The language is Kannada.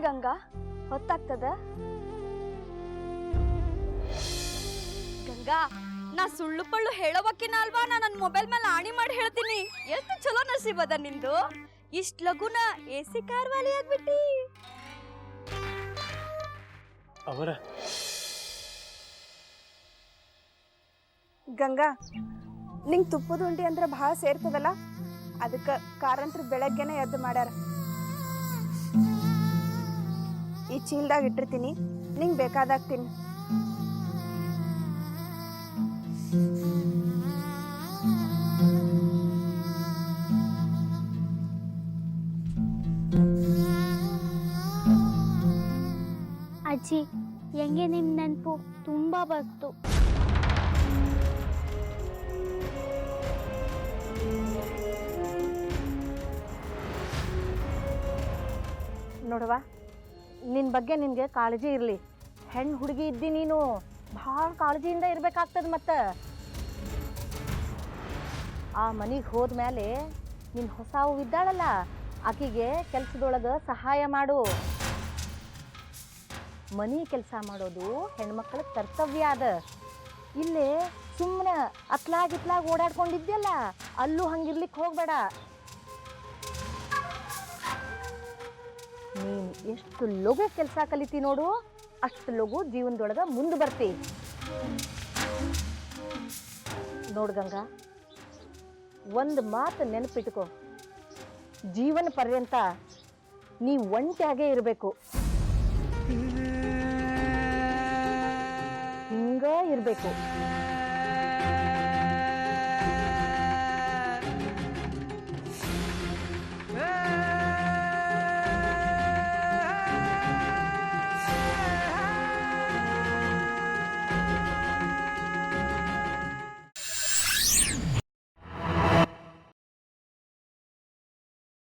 ಗಂಗಾ ಹೊತ್ತಾಗ್ತದ ಗಂಗಾ ನಾ ಸುಳ್ಳು ಪಳ್ಳು ಹೇಳೋವಕ್ಕಿನ ಅಲ್ವಾ ನಾ ನನ್ನ ಮೊಬೈಲ್ ಮೇಲೆ ಆಣಿ ಮಾಡಿ ಹೇಳ್ತೀನಿ ಎಷ್ಟು ಚಲೋ ನಸೀಬದ ನಿಂದು ಇಷ್ಟ ಲಗುನ AC ಕಾರ್ ವಾಲಿ ಆಗ್ಬಿಟ್ಟಿ ಅವರ ಗಂಗಾ ನಿಂಗೆ ತುಪ್ಪದ ಉಂಡಿ ಅಂದ್ರೆ ಭಾಳ ಸೇರ್ತದಲ್ಲ ಅದಕ್ಕೆ ಕಾರಂತ್ರ ಬೆಳಗ್ಗೆನೆ ಎದ್ದು ಮಾಡ್ಯಾರ ಈ ಚೀಲ್ದಾಗ ಇಟ್ಟಿರ್ತೀನಿ ನಿಂಗೆ ಬೇಕಾದಾಗ್ತೀನಿ ಅಜ್ಜಿ ಹೆಂಗೆ ನಿಮ್ಮ ನೆನಪು ತುಂಬ ಬಂತು. ನೋಡವ್ವ ನಿನ್ನ ಬಗ್ಗೆ ನಿನಗೆ ಕಾಳಜಿ ಇರಲಿ. ಹೆಣ್ಣು ಹುಡುಗಿ ಇದ್ದಿ ನೀನು ಭಾಳ ಕಾಳಜಿಯಿಂದ ಇರಬೇಕಾಗ್ತದೆ. ಮತ್ತು ಆ ಮನೆಗೆ ಹೋದ್ಮೇಲೆ ನಿನ್ನ ಹೊಸವು ಇದ್ದಾಳಲ್ಲ ಆಕಿಗೆ ಕೆಲಸದೊಳಗೆ ಸಹಾಯ ಮಾಡು. ಮನೆ ಕೆಲಸ ಮಾಡೋದು ಹೆಣ್ಮಕ್ಳ ಕರ್ತವ್ಯ ಅದ. ಇಲ್ಲೇ ಸುಮ್ಮನೆ ಅತ್ಲಾಗಿತ್ಲಾಗ ಓಡಾಡ್ಕೊಂಡಿದ್ಯಲ್ಲ ಅಲ್ಲೂ ಹಂಗಿರ್ಲಿಕ್ಕೆ ಹೋಗಬೇಡ. ನೀನು ಎಷ್ಟು ಲಘು ಕೆಲಸ ಕಲಿತಿ ನೋಡು ಅಷ್ಟು ಲಘು ಜೀವನದೊಳಗೆ ಮುಂದೆ ಬರ್ತಿ. ನೋಡು ಗಂಗಾ, ಒಂದು ಮಾತು ನೆನಪಿಟ್ಕೋ, ಜೀವನ ಪರ್ಯಂತ ನೀ ಒಂಟಿಯಾಗೇ ಇರಬೇಕು. ಹಿಂಗ ಇರಬೇಕು.